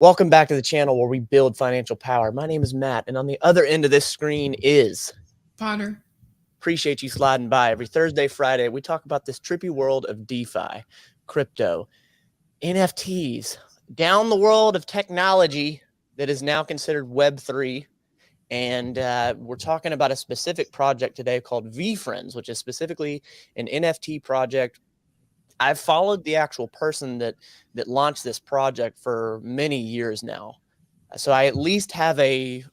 Welcome back to the channel where we build financial power. My name is Matt, and on the other end of this screen is Potter. Appreciate you sliding by. Every Thursday, Friday, we talk about this trippy world of DeFi, crypto, NFTs, down the world of technology that is now considered Web3. And we're talking about a specific project today called VeeFriends, which is specifically an NFT project. I've followed the actual person that launched this project for many years now. So I at least have a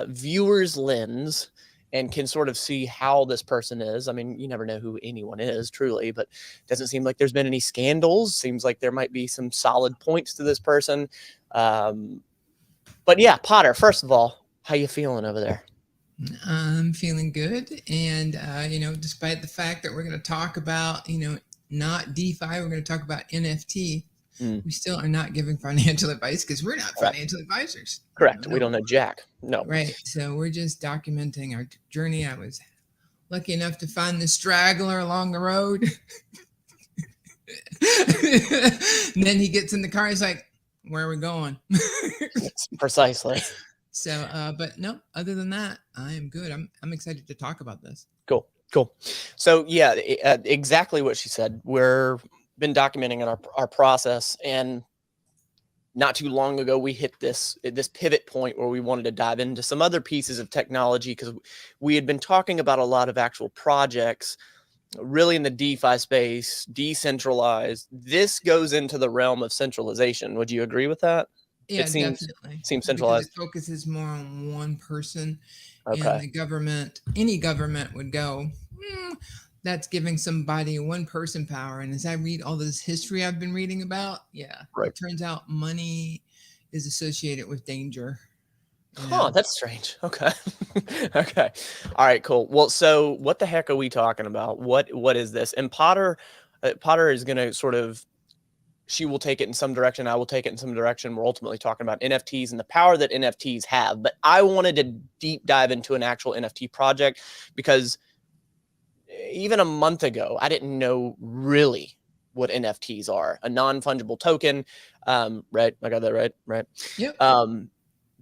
viewer's lens and can sort of see how this person is. I mean, you never know who anyone is truly, but it doesn't seem like there's been any scandals. Seems like there might be some solid points to this person. But yeah, Potter, first of all, how you feeling over there? I'm feeling good. And, despite the fact that we're going to talk about, not DeFi, we're going to talk about NFT. We still are not giving financial advice because we're not financial advisors. Correct. We don't know Jack. No. Right. So we're just documenting our journey. I was lucky enough to find the straggler along the road. And then he gets in the car. He's like, where are we going? Precisely. So, but no, other than that, I am good. I'm excited to talk about this. Cool. So yeah, exactly what she said. We're been documenting our process, and not too long ago, we hit this pivot point where we wanted to dive into some other pieces of technology because we had been talking about a lot of actual projects really in the DeFi space, decentralized. This goes into the realm of centralization. Would you agree with that? Yeah, It seems definitely. centralized. Because it focuses more on one person, Okay. and the government, any government would go, that's giving somebody one person power. And as I read all this history I've been reading about, Right. it turns out money is associated with danger. Huh, that's strange. Okay. Okay. All right, cool. Well, so what the heck are we talking about? What is this? And Potter is going to sort of, she will take it in some direction, I will take it in some direction. We're ultimately talking about NFTs and the power that NFTs have. But I wanted to deep dive into an actual NFT project because even a month ago, I didn't know really what NFTs are. A non-fungible token. Right. I got that right. Right. Yep.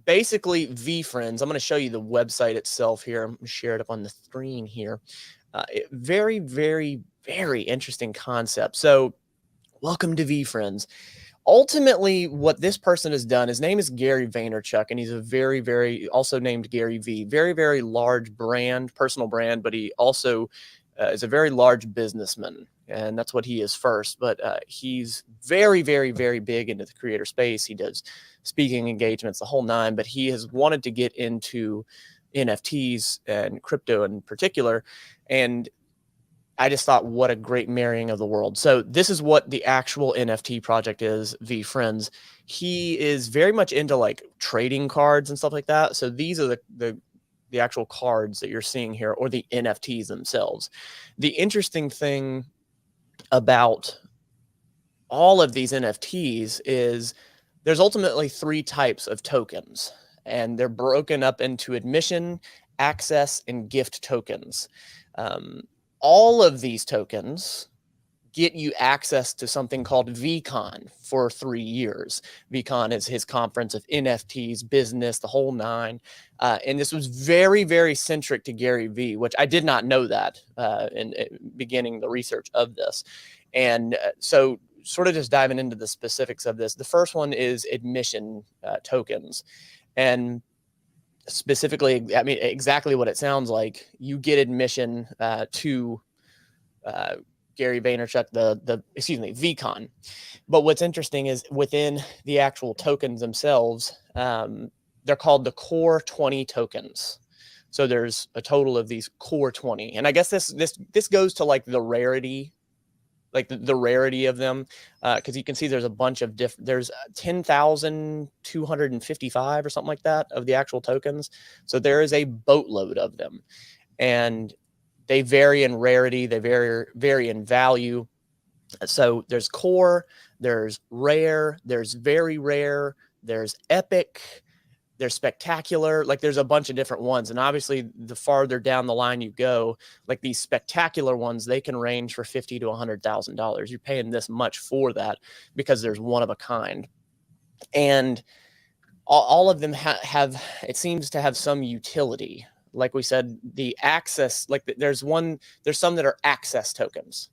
Basically, VeeFriends, I'm going to show you the website itself here. I'm going to share it up on the screen here. Very, very, very interesting concept. So welcome to VeeFriends. Ultimately, what this person has done, his name is Gary Vaynerchuk, and he's a very, very, also named Gary V, very, very large brand, personal brand, but he also is a very large businessman, and that's what he is first. But he's very, very, very big into the creator space. He does speaking engagements, the whole nine, but he has wanted to get into NFTs and crypto in particular. And I just thought, what a great marrying of the world. So this is what the actual NFT project is, VeeFriends. He is very much into like trading cards and stuff like that. So these are the actual cards that you're seeing here, or the NFTs themselves. The interesting thing about all of these NFTs is there's ultimately three types of tokens, and they're broken up into admission, access, and gift tokens. All of these tokens get you access to something called VCon for 3 years. VCon is his conference of NFTs, business, the whole nine. And this was very, very centric to Gary V, which I did not know that in beginning the research of this. And so sort of just diving into the specifics of this. The first one is admission tokens. And specifically, I mean, exactly what it sounds like. You get admission to Gary Vaynerchuk, VCon. But what's interesting is within the actual tokens themselves, they're called the core 20 tokens. So there's a total of these core 20. And I guess this goes to like the rarity, like the rarity of them, because you can see there's a bunch of different, there's 10,255 or something like that of the actual tokens. So there is a boatload of them. And they vary in rarity, they vary in value. So there's core, there's rare, there's very rare, there's epic, there's spectacular. Like there's a bunch of different ones. And obviously the farther down the line you go, like these spectacular ones, they can range for $50,000 to $100,000. You're paying this much for that because there's one of a kind. And all of them have, it seems to have some utility. Like we said, the access, like there's some that are access tokens,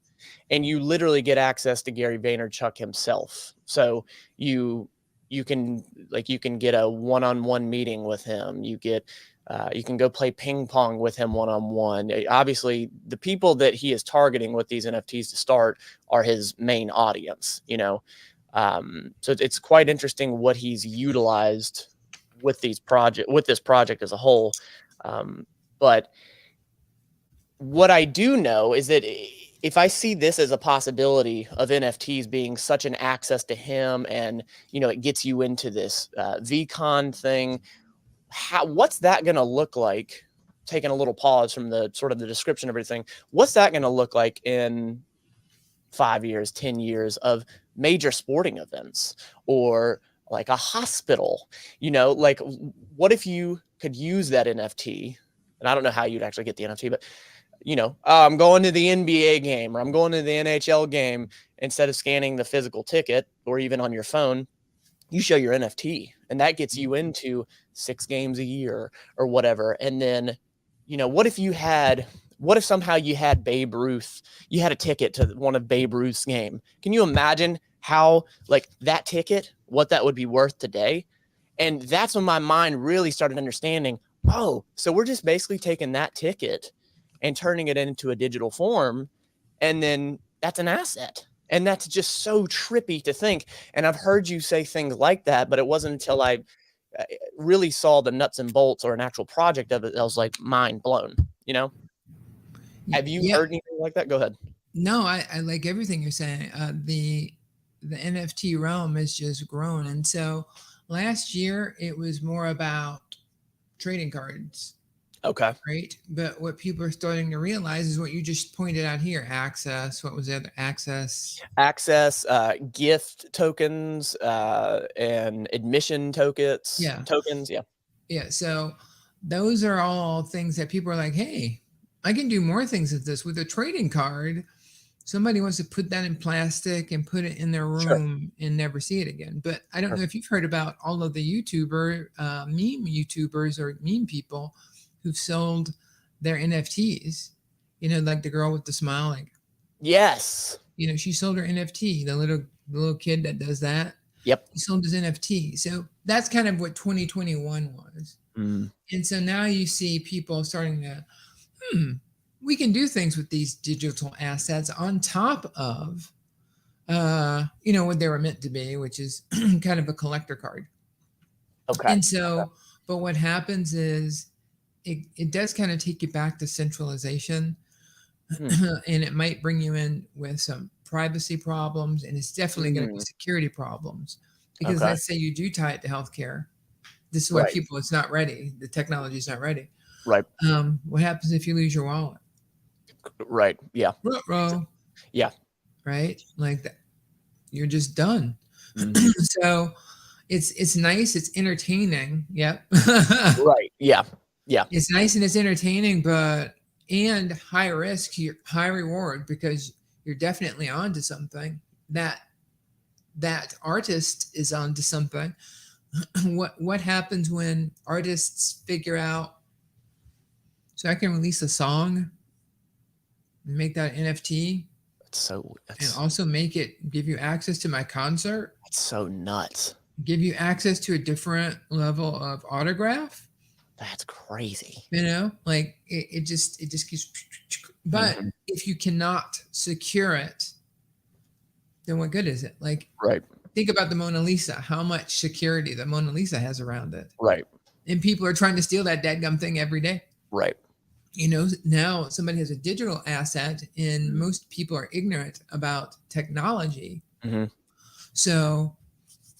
and you literally get access to Gary Vaynerchuk himself. So you you can you can get a one-on-one meeting with him. You can go play ping pong with him one-on-one. Obviously, the people that he is targeting with these NFTs to start are his main audience. So it's quite interesting what he's utilized with this project as a whole. But what I do know is that if I see this as a possibility of NFTs being such an access to him, and it gets you into this VCon thing, what's that going to look like? Taking a little pause from the sort of the description of everything, what's that going to look like in 5 years, 10 years of major sporting events, or like a hospital? Like, what if you could use that NFT? And I don't know how you'd actually get the NFT, but I'm going to the NBA game, or I'm going to the NHL game. Instead of scanning the physical ticket, or even on your phone, you show your NFT, and that gets you into 6 games a year or whatever. And then, what if somehow you had Babe Ruth, you had a ticket to one of Babe Ruth's game? Can you imagine how, like, that ticket, what that would be worth today? And that's when my mind really started understanding, oh, so we're just basically taking that ticket and turning it into a digital form. And then that's an asset. And that's just so trippy to think. And I've heard you say things like that, but it wasn't until I really saw the nuts and bolts or an actual project of it, I was like mind blown. Have you Yeah. heard anything like that? Go ahead. No, I like everything you're saying. The NFT realm has just grown, and so last year it was more about trading cards, Okay. right? But what people are starting to realize is what you just pointed out here: access. What was the other? Access, gift tokens, and admission tokens. Yeah, Yeah. yeah. So those are all things that people are like, hey, I can do more things with this with a trading card. Somebody wants to put that in plastic and put it in their Sure. room and never see it again. But I don't Sure. know if you've heard about all of the meme YouTubers or meme people who've sold their NFTs. Like the girl with the smile, like, Yes. she sold her NFT. The little kid that does that, Yep. he sold his NFT. So that's kind of what 2021 was. Mm. And so now you see people starting to, we can do things with these digital assets on top of what they were meant to be, which is kind of a collector card. Okay. And so, but what happens is it does kind of take you back to centralization, Hmm. and it might bring you in with some privacy problems, and it's definitely going to be Mm. security problems because Okay. let's say you do tie it to healthcare. This is why Right. people, it's not ready. The technology is not ready. Right. What happens if you lose your wallet? Right. Yeah. Ruh-roh, Yeah. right? Like that, you're just done. Hmm. So it's nice, it's entertaining. Yep. Right. Yeah. Yeah. It's nice and it's entertaining, but and high risk, high reward because you're definitely onto something. That artist is onto something. What happens when artists figure out, so I can release a song and make that NFT and also give you access to my concert, that's so nuts. give you access to a different level of autograph. That's crazy. Like it just keeps. But Hmm. if you cannot secure it, then what good is it? Like, Right. think about the Mona Lisa, how much security the Mona Lisa has around it. Right. And people are trying to steal that dadgum thing every day. Right. Now somebody has a digital asset, and Mm-hmm. most people are ignorant about technology. Mm-hmm. So,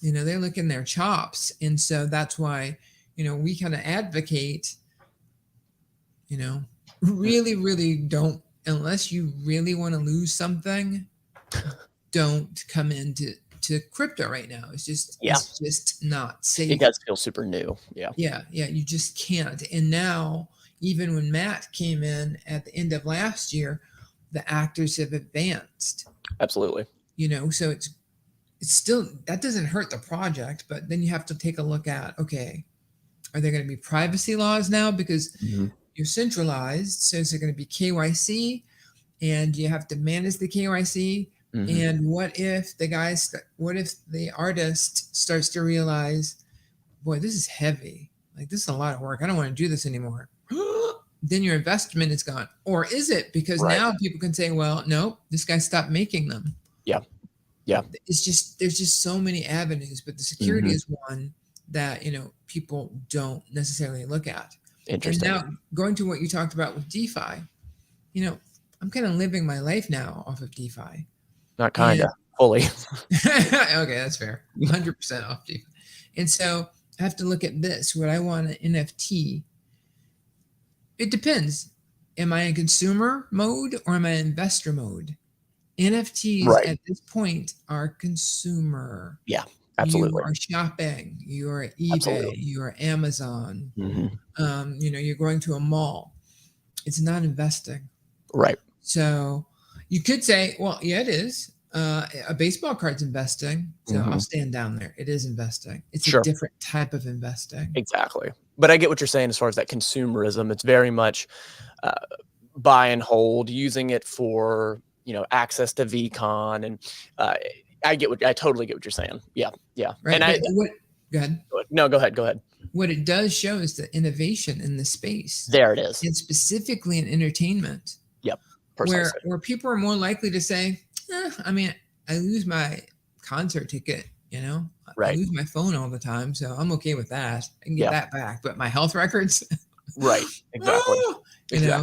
they're licking their chops. And so that's why, we kind of advocate, really, really don't, unless you really want to lose something, don't come into crypto right now. Yeah. It's just not It safe. does feel super new. Yeah. Yeah, yeah, you just can't. And now, even when Matt came in at the end of last year, the actors have advanced. Absolutely. So it's still, that doesn't hurt the project, but then you have to take a look at, okay, are there going to be privacy laws now because you're centralized? So is there going to be KYC, and you have to manage the KYC? And what if what if the artist starts to realize, boy, this is heavy. Like, this is a lot of work. I don't want to do this anymore. Then your investment is gone. Or is it? Because Right. now people can say, well, no, this guy stopped making them. Yeah. Yeah. It's just, there's just so many avenues, but the security is one that, people don't necessarily look at. Interesting. And now going to what you talked about with DeFi, I'm kind of living my life now off of DeFi. Not kind of, fully. Okay, that's fair. 100% off DeFi. And so I have to look at this. Would I want an NFT? It depends. Am I in consumer mode or am I in investor mode? NFTs at this point are consumer. Yeah, absolutely. You are shopping. You are eBay. Absolutely. You are Amazon. You're going to a mall. It's not investing. Right. So you could say, well, yeah, it is. A baseball card's investing. So I'll stand down there. It is investing. It's a different type of investing. Exactly. But I get what you're saying as far as that consumerism. It's very much buy and hold, using it for, access to VCon. And I totally get what you're saying. Yeah. Yeah. Right. And go ahead. No, go ahead. Go ahead. What it does show is the innovation in the space. There it is. And specifically in entertainment. Yep. Where people are more likely to say, I lose my concert ticket, Right. I lose my phone all the time, so I'm okay with that. I can get that back. But my health records, right. Exactly.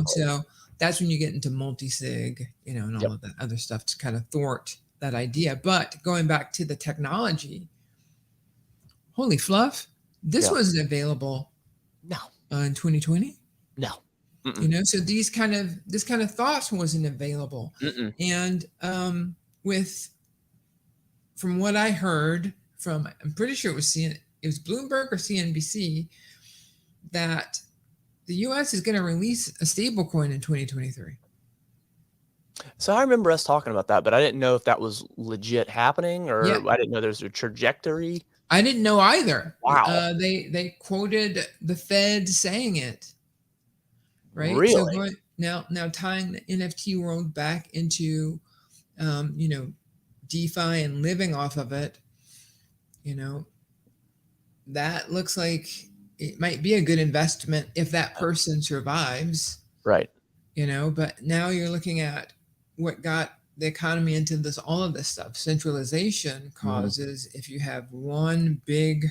So that's when you get into multi-sig, and all of that other stuff to kind of thwart that idea. But going back to the technology, holy fluff, this wasn't available in 2020. No. So this kind of thoughts wasn't available. And from what I heard from, I'm pretty sure it was Bloomberg or CNBC, that the U.S. is going to release a stable coin in 2023. So I remember us talking about that, but I didn't know if that was legit happening, or I didn't know there's a trajectory. I didn't know either. Wow. They quoted the Fed saying it. Right. Really? So now tying the NFT world back into, DeFi and living off of it, that looks like it might be a good investment if that person survives. Right. But now you're looking at what got the economy into all of this stuff. Centralization causes, if you have one big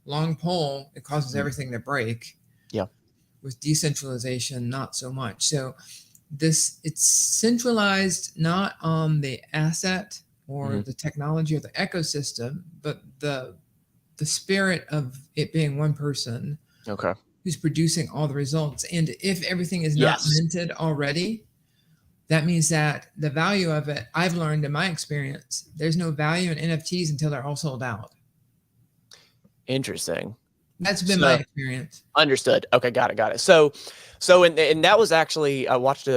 long pole, it causes everything to break. Yeah. With decentralization, not so much. So it's centralized not on the asset or the technology or the ecosystem, but the spirit of it being one person who's producing all the results. And if everything is not minted already, that means that the value of it, I've learned in my experience, there's no value in NFTs until they're all sold out. Interesting. That's been my experience. Understood. Okay, got it. So, and that was actually, I watched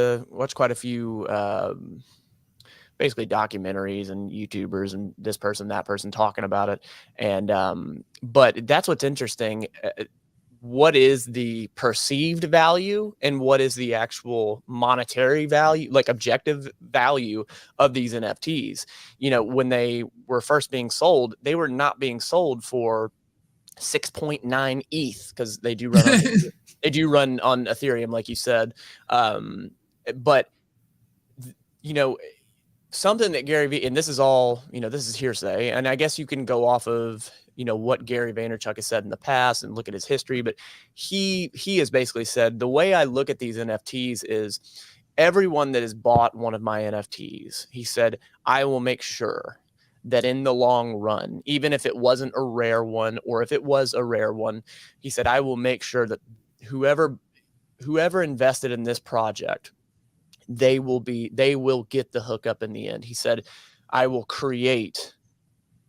quite a few, basically documentaries and YouTubers and this person, that person talking about it. And, but that's what's interesting. What is the perceived value and what is the actual monetary value, like objective value of these NFTs? When they were first being sold, they were not being sold for 6.9 ETH because they do run on Ethereum, like you said. But something that Gary V, and this is all, this is hearsay, and I guess you can go off of, what Gary Vaynerchuk has said in the past and look at his history, but he has basically said, the way I look at these NFTs is everyone that has bought one of my NFTs, he said, I will make sure that in the long run, even if it wasn't a rare one, or if it was a rare one, he said, I will make sure that whoever invested in this project, they will get the hookup in the end. He said, I will create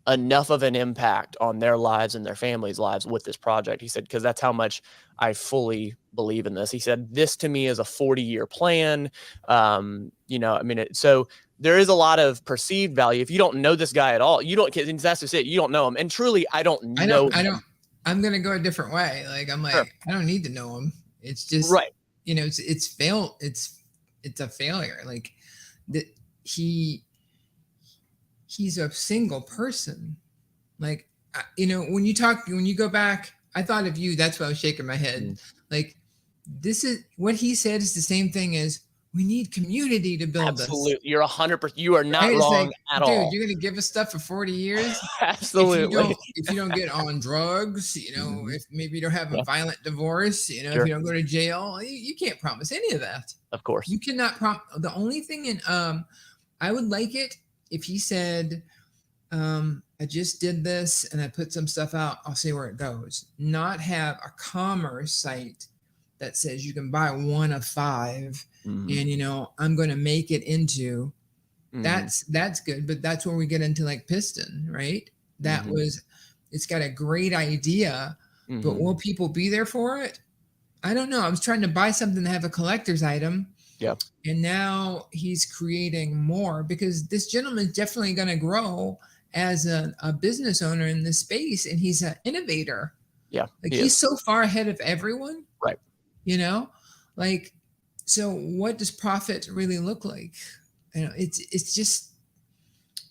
enough of an impact on their lives and their families' lives with this project. He said, because that's how much I fully believe in this. He said, this to me is a 40-year plan. So there is a lot of perceived value. If you don't know this guy at all, you don't, that's just it. You don't know him. And truly, I don't know him. I'm going to go a different way. Like, I'm Sure. like, I don't need to know him. It's just, right. it's a failure. Like that he's a single person. Like, when you go back, I thought of you. That's why I was shaking my head. Like, this is what he said is the same thing as we need community to build Absolutely. us. You're 100%. You are not right? wrong like, at dude, all. You're going to give us stuff for 40 years. Absolutely. If you don't get on drugs, if maybe you don't have a violent divorce, if you don't go to jail, you can't promise any of that. Of course. You cannot promise. The only thing I would like it if he said, I just did this and I put some stuff out. I'll see where it goes. Not have a commerce site that says you can buy one of 5 and I'm going to make it into that's good, but that's where we get into like Piston, right? That it's got a great idea, but will people be there for it? I don't know. I was trying to buy something to have a collector's item. Yeah. And now he's creating more because this gentleman's definitely going to grow as a business owner in this space, and he's an innovator. Yeah. Like he's so far ahead of everyone. Right. Like, so what does profit really look like? It's just,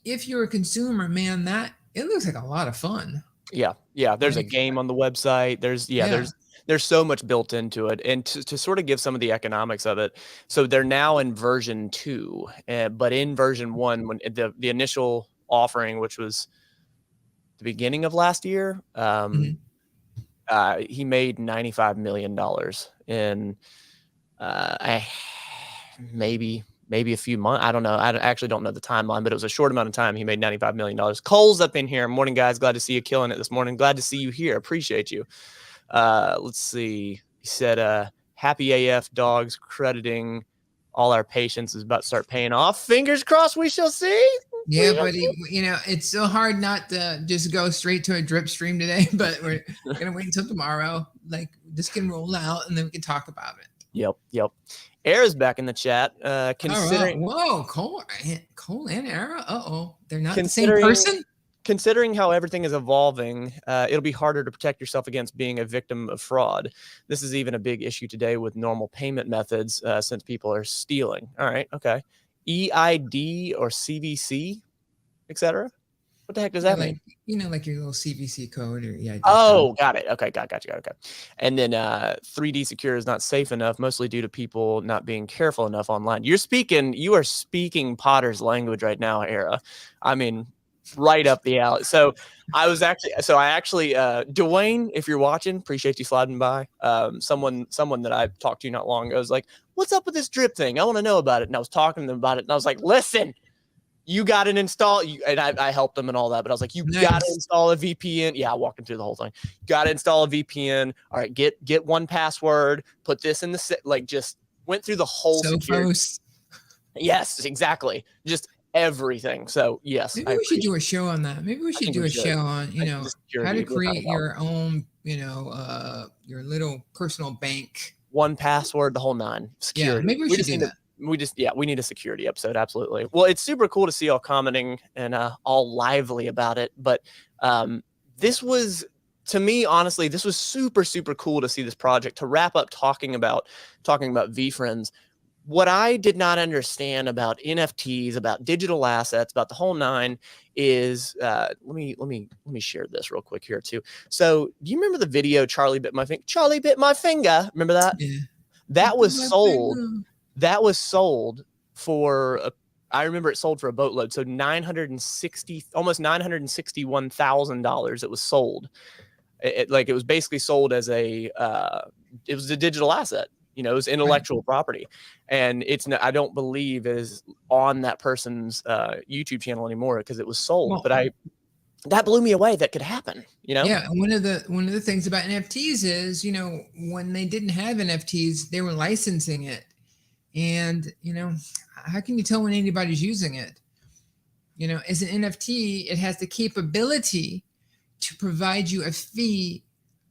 if you're a consumer, man, that it looks like a lot of fun. Yeah. Yeah. There's a game on the website. There's so much built into it. And to sort of give some of the economics of it. So they're now in version 2, but in version 1, when the initial offering, which was the beginning of last year, he made $95 million in maybe a few months. I don't know. I actually don't know the timeline, but it was a short amount of time. He made $95 million. Cole's up in here. Morning, guys. Glad to see you killing it this morning. Glad to see you here. Appreciate you. Let's see. He said, happy AF dogs, crediting all our patience is about to start paying off. Fingers crossed we shall see. Yeah, buddy. It's so hard not to just go straight to a drip stream today, but we're going to wait until tomorrow. Like, this can roll out and then we can talk about it. Yep. Era's back in the chat. Considering whoa, Cole and Era. They're not the same person. Considering how everything is evolving, it'll be harder to protect yourself against being a victim of fraud. This is even a big issue today with normal payment methods, since people are stealing. All right, okay. EID or CVC, etc. What the heck does that mean? Like your little CVC code or EID. Oh, got it. Okay, got you. Okay. And then 3D secure is not safe enough, mostly due to people not being careful enough online. You are speaking Potter's language right now, Era. I mean, right up the alley. So I actually, Dwayne, if you're watching, appreciate you sliding by. Someone that I talked to not long ago was like, what's up with this drip thing? I want to know about it. And I was talking to them about it. And I was like, listen, you got to install, and I helped them and all that, but I was like, you got to install a VPN. Yeah, walking through the whole thing. Got to install a VPN. All right, get one password, put this in the, just went through the whole security. Yes, exactly. Just everything. So yes, maybe we should do a show on that. Maybe we should do a show on how to create your own your little personal bank, one password, the whole 9. Security. Yeah, maybe we should do that. We need a security episode. Absolutely. Well, it's super cool to see y'all commenting and all lively about it. But this was, to me, honestly, this was super, super cool to see this project. To wrap up talking about VeeFriends, what I did not understand about NFTs, about digital assets, about the whole 9 is let me share this real quick here too. So do you remember the video Charlie bit my finger? Charlie bit my finger. Remember that? Yeah. That was sold. That was sold for I remember it sold for a boatload. So almost $961,000. It was sold. It was basically sold as it was a digital asset. It was intellectual property, and I don't believe it is on that person's YouTube channel anymore because it was sold. But that blew me away. That could happen. Yeah. One of the things about NFTs is when they didn't have NFTs, they were licensing it. And, how can you tell when anybody's using it? As an NFT, it has the capability to provide you a fee.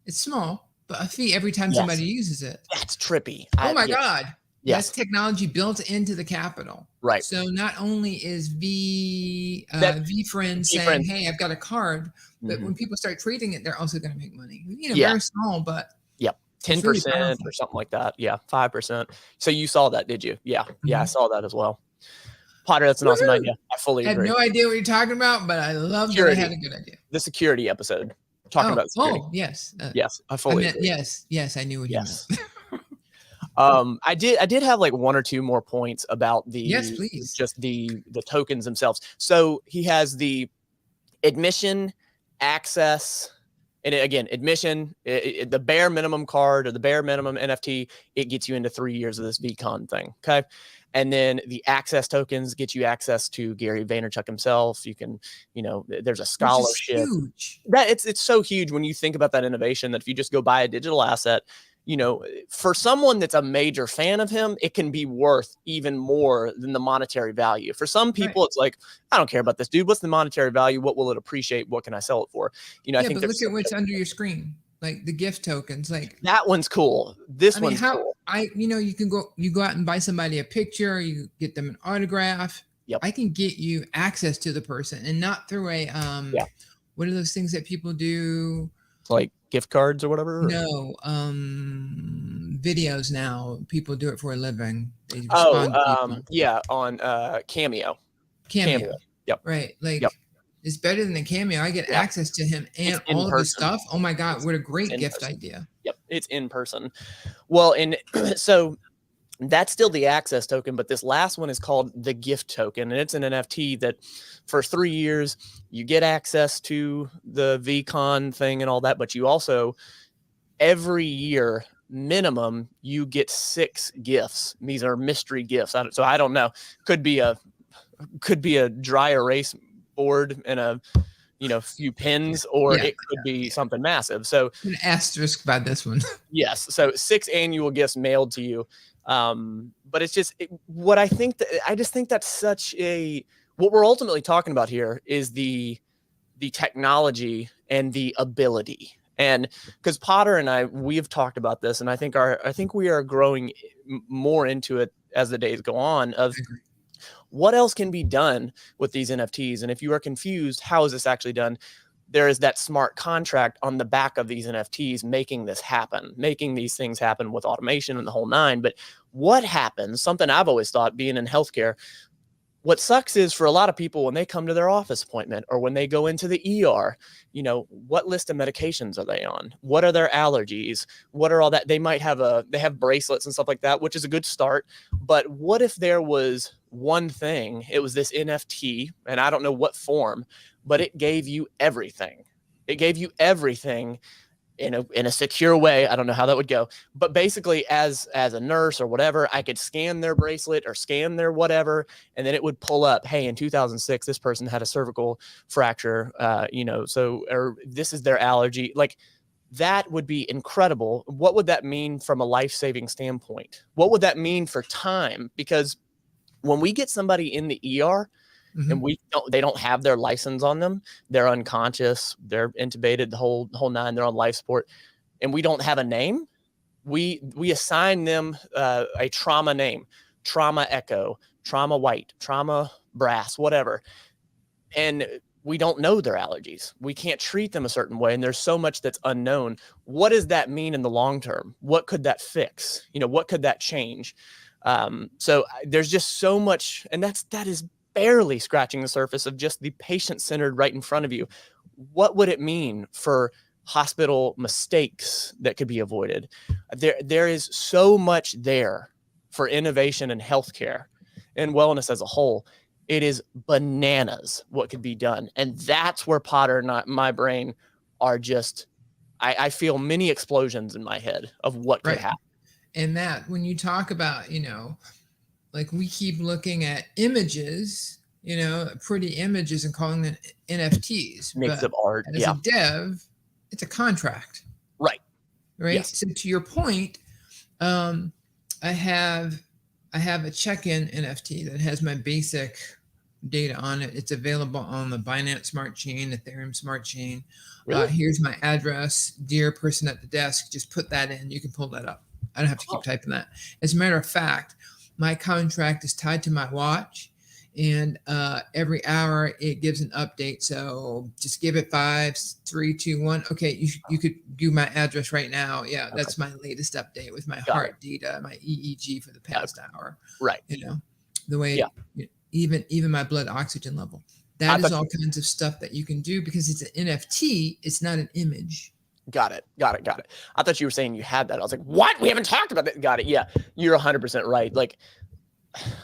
It's small, but a fee every time somebody uses it. That's trippy. Oh my God. That's Yes. technology built into the capital. Right. So not only is That VeeFriends saying, VeeFriends. "Hey, I've got a card," but Mhm. when people start trading it, they're also going to make money. Yeah. Very small, but Yep. it's really 10% powerful. or something like that. Yeah. 5%. So you saw that, did you? Yeah. Yeah. I Mhm. saw that as well. Potter, that's an awesome Woohoo! idea. I fully I had agree. no idea what you're talking about, but I love that I had Security, a good idea. the security episode, talking about security. Yes. Yes. I I fully meant agree. yes, yes. I knew what he meant. Yes. I did have like one or two more points about Yes, the please. just the tokens themselves. So he has the admission, access, and again, admission, the bare minimum card or the bare minimum NFT, it gets you into 3 years of this VCon thing. Okay. And then the access tokens get you access to Gary Vaynerchuk himself. You can, there's a Which is scholarship huge. that it's so huge when you think about that innovation that if you just go buy a digital asset, for someone that's a major fan of him, it can be worth even more than the monetary value. For some Right. people, it's like, I don't care about this dude. What's the monetary value? What will it appreciate? What can I sell it for? I Yeah, think but there's look so at much what's under your screen, like the gift tokens. Like, that one's cool. This I mean, one's how cool. you go out and buy somebody a picture, you get them an autograph. Yep. I can get you access to the person and not through a Yeah. what are those things that people do? Like gift cards or whatever. No, videos now. People do it for a living. They Oh, respond to people. yeah, on Cameo. Cameo, Cameo. Yep. right? Yep. Like it's better than a Cameo. I get Yeah. access to him It's and in all of his person. stuff. Oh my god, what a It's great in gift person. idea! Yep. It's in person. Well, and so that's still the access token, but this last one is called the gift token, and it's an NFT that for 3 years you get access to the VCon thing and all that, but you also every year minimum you get 6 gifts. These are mystery gifts. So I don't know. Could be a dry erase board and a few pins, or Yeah, it could be something massive. So an asterisk by this one. yes, so 6 annual gifts mailed to you. But it's just what I just think that's such a what we're ultimately talking about here is the technology and the ability. And because Potter and we've talked about this, and I think we are growing more into it as the days go on of what else can be done with these NFTs. And if you are confused, how is this actually done? There is that smart contract on the back of these NFTs making this happen, making these things happen with automation and the whole nine. But what happens, something I've always thought being in healthcare, what sucks is for a lot of people when they come to their office appointment or when they go into the ER, what list of medications are they on? What are their allergies? What are all that? They have bracelets and stuff like that, which is a good start. But what if there was one thing? It was this NFT, and I don't know what form, but it gave you everything. It gave you everything in a secure way. I don't know how that would go, but basically as a nurse or whatever, I could scan their bracelet or scan their whatever, and then it would pull up, hey, in 2006 this person had a cervical fracture, or this is their allergy. Like, that would be incredible. What would that mean from a life-saving standpoint? What would that mean for time? Because when we get somebody in the ER and they don't have their license on them, they're unconscious, they're intubated, the whole nine, they're on life support, and we don't have a name, we assign them a trauma name, trauma echo, trauma white, trauma brass, whatever, and we don't know their allergies, we can't treat them a certain way, and there's so much that's unknown. What does that mean in the long term? What could that fix? What could that change? So there's just so much, and that is barely scratching the surface of just the patient centered right in front of you. What would it mean for hospital mistakes that could be avoided? There is so much there for innovation in healthcare and wellness as a whole. It is bananas what could be done. And that's where Potter and my brain are just, I feel many explosions in my head of what could happen. And that when you talk about, like we keep looking at images, pretty images and calling them NFTs. Mix But of art. as a dev, it's a contract. Right. Right. So to your point, I have a check-in NFT that has my basic data on it. It's available on the Binance Smart Chain, Ethereum Smart Chain. Really? Here's my address, dear person at the desk. Just put that in. You can pull that up. I don't have to keep typing that. As a matter of fact, my contract is tied to my watch, and every hour it gives an update. So just give it 5, 3, 2, 1. Okay, you could do my address right now. Yeah, Okay. that's my latest update with my Got heart data, my EEG for the past hour. Right. You know, the way even my blood oxygen level. That is all kinds of stuff that you can do because it's an NFT. It's not an image. Got it. I thought you were saying you had that. I was like, what? We haven't talked about that. Got it. Yeah, you're 100% right. Like,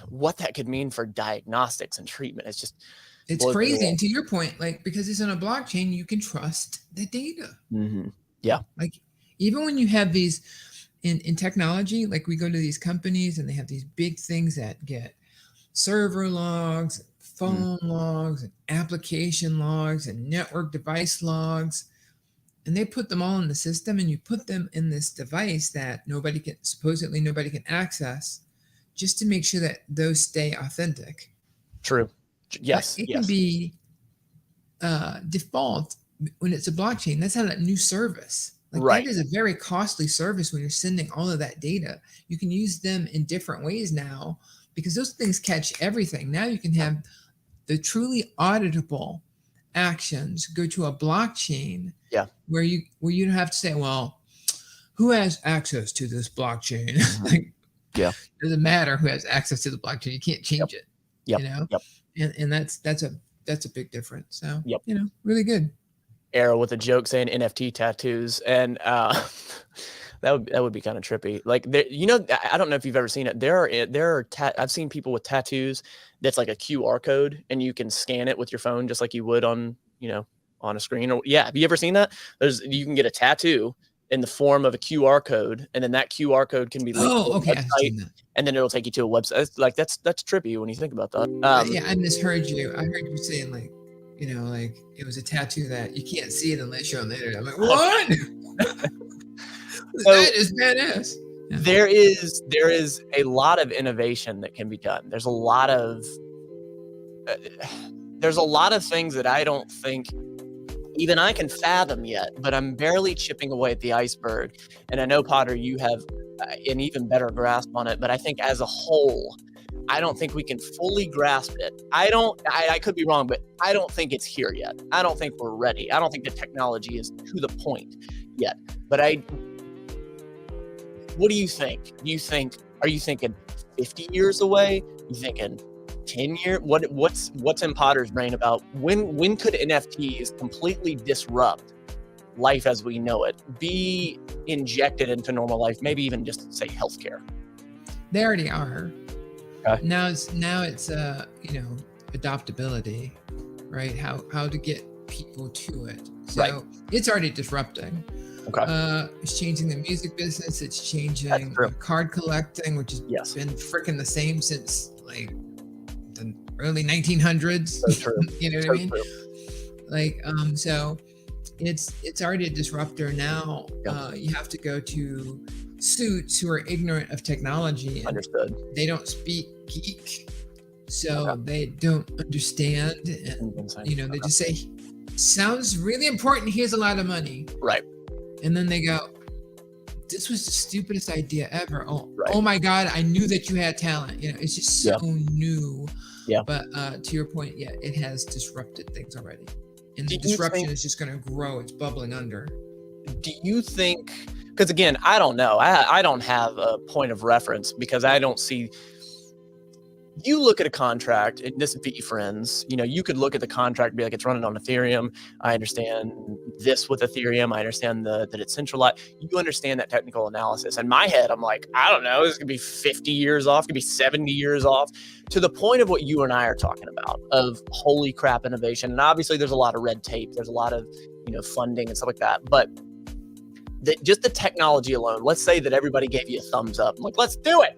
what that could mean for diagnostics and treatment is just, it's crazy. And to your point, like, because it's on a blockchain, you can trust the data. Mm-hmm. Yeah. Like, even when you have these in technology, like we go to these companies and they have these big things that get server logs, phone logs, and application logs, and network device logs. And they put them all in the system, and you put them in this device that supposedly nobody can access, just to make sure that those stay authentic. True. Yes. But it can be default when it's a blockchain. That's not a new service. Like that is a very costly service when you're sending all of that data. You can use them in different ways now because those things catch everything. Now you can have the truly auditable actions go to a blockchain where you don't have to say, well, who has access to this blockchain? Like, doesn't matter who has access to the blockchain. You can't change it. You know? And that's a big difference. So you know, really good. Arrow with a joke saying NFT tattoos, and that would be kind of trippy. Like, you know, I don't know if you've ever seen it. I've seen people with tattoos that's like a QR code, and you can scan it with your phone just like you would on a screen. Or have you ever seen that? You can get a tattoo in the form of a QR code, and then that QR code can be linked to a website, and then it'll take you to a website. It's like that's trippy when you think about that. I misheard you. I heard you saying like, you know, like it was a tattoo that you can't see it unless you're on the internet. I'm like, what? That is badass. Yeah. There is a lot of innovation that can be done. There's a lot of things that I don't think even I can fathom yet, but I'm barely chipping away at the iceberg. And I know, Potter, you have an even better grasp on it, but I think as a whole, I don't think we can fully grasp it. I could be wrong, but I don't think it's here yet. I don't think we're ready. I don't think the technology is to the point yet. But what do you think? Are you thinking 50 years away? You thinking 10 years? What's in Potter's brain about when could NFTs completely disrupt life as we know it, be injected into normal life, maybe even just say healthcare? They already are. Okay. Now it's adoptability, right? How to get people to it. So it's already disrupting. Okay. It's changing the music business. It's changing card collecting, which has been freaking the same since like the early 1900s. So true. You know what I mean? True. Like, so it's already a disruptor now. You have to go to suits who are ignorant of technology. And understood. They don't speak geek, so they don't understand. And they just say, "Sounds really important. Here's a lot of money." Right. And then they go, "This was the stupidest idea ever." Oh my God, I knew that you had talent. You know, it's just so new. Yeah. But to your point, it has disrupted things already. And the disruption is just going to grow. It's bubbling under. Do you think, because again, I don't know. I don't have a point of reference because I don't see. You look at a contract, and this is VeeFriends, you could look at the contract and be like, it's running on Ethereum. I understand this with Ethereum. I understand that it's centralized. You understand that technical analysis. In my head, I'm like, I don't know, this could be 50 years off, it could be 70 years off, to the point of what you and I are talking about, of holy crap innovation. And obviously there's a lot of red tape. There's a lot of, funding and stuff like that. But just the technology alone, let's say that everybody gave you a thumbs up. I'm like, let's do it.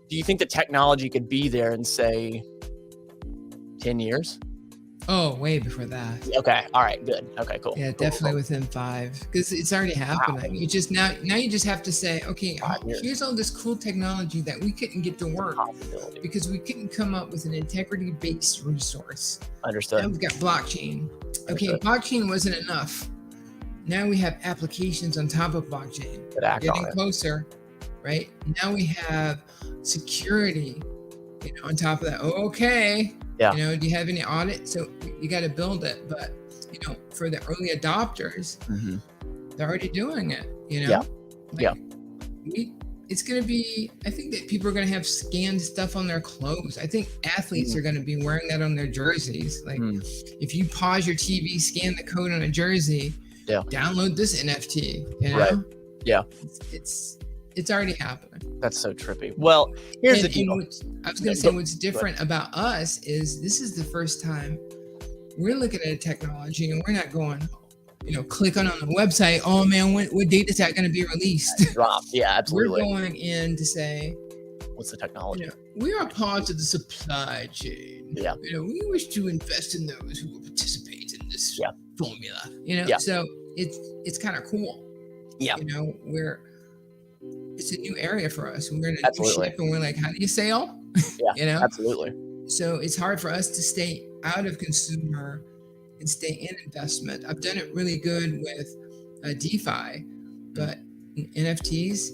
Do you think the technology could be there in, say, 10 years? Oh, way before that. Okay. All right. Good. Okay, cool. Yeah, definitely within 5, because it's already happening. Wow. You just now you just have to say, okay, here's all this cool technology that we couldn't get to work because we couldn't come up with an integrity-based resource. Understood. Now we've got blockchain. Okay, blockchain wasn't enough. Now we have applications on top of blockchain. That act Getting on it. closer, right? Now we have security, on top of that. Oh, okay. Yeah. Do you have any audit? So you got to build it. But, for the early adopters, they're already doing it, Yeah. Yeah. It's going to be, I think that people are going to have scanned stuff on their clothes. I think athletes are going to be wearing that on their jerseys. Like if you pause your TV, scan the code on a jersey, download this NFT, Right. Yeah. It's already happening. That's so trippy. Well, here's the deal. I was going to say what's different about us is this is the first time we're looking at a technology and we're not going, click on the website. Oh man, what date is that going to be released? Drop. Yeah, absolutely. We're going in to say, what's the technology? We are part of the supply chain. Yeah. We wish to invest in those who will participate in this formula. So it's kind of cool. Yeah. It's a new area for us. We're in a new ship and we're like, how do you sail? Yeah. Absolutely. So it's hard for us to stay out of consumer and stay in investment. I've done it really good with DeFi, but NFTs,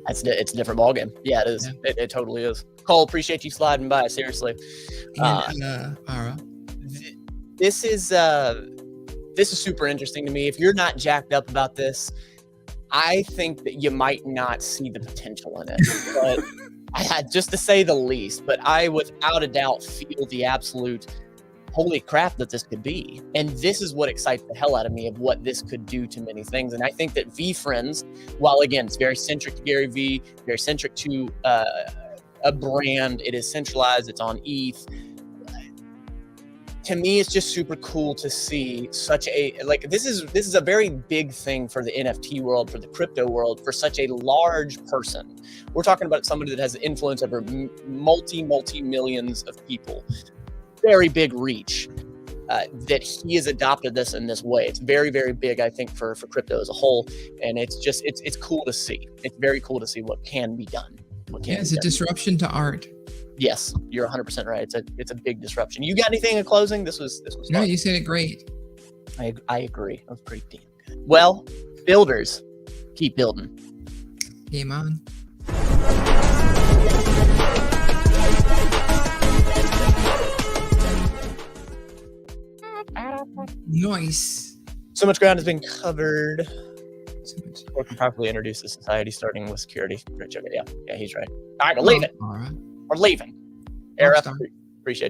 it's a different ballgame. Yeah, it is. Yeah. It totally is. Cole, appreciate you sliding by. Seriously. Ara, this is super interesting to me. If you're not jacked up about this, I think that you might not see the potential in it. But just to say the least. But I, without a doubt, feel the absolute holy crap that this could be. And this is what excites the hell out of me of what this could do to many things. And I think that VeeFriends, while again, it's very centric to Gary Vee, very centric to a brand, it is centralized, it's on ETH. To me, it's just super cool to see such this is a very big thing for the NFT world, for the crypto world, for such a large person. We're talking about somebody that has influence over multi millions of people. Very big reach that he has adopted this in this way. It's very, very big, I think, for crypto as a whole. And it's just, it's cool to see. It's very cool to see what can be done. It's a disruption to art. Yes, you're 100% right. It's a big disruption. You got anything in closing? This was fun. No, you said it great. I agree. That was pretty damn good. Well, builders, keep building. Game on. Nice. So much ground has been covered. We can properly introduce the society, starting with security. Yeah, he's right. All right, we're leaving. All right. We're leaving. Era, appreciate you.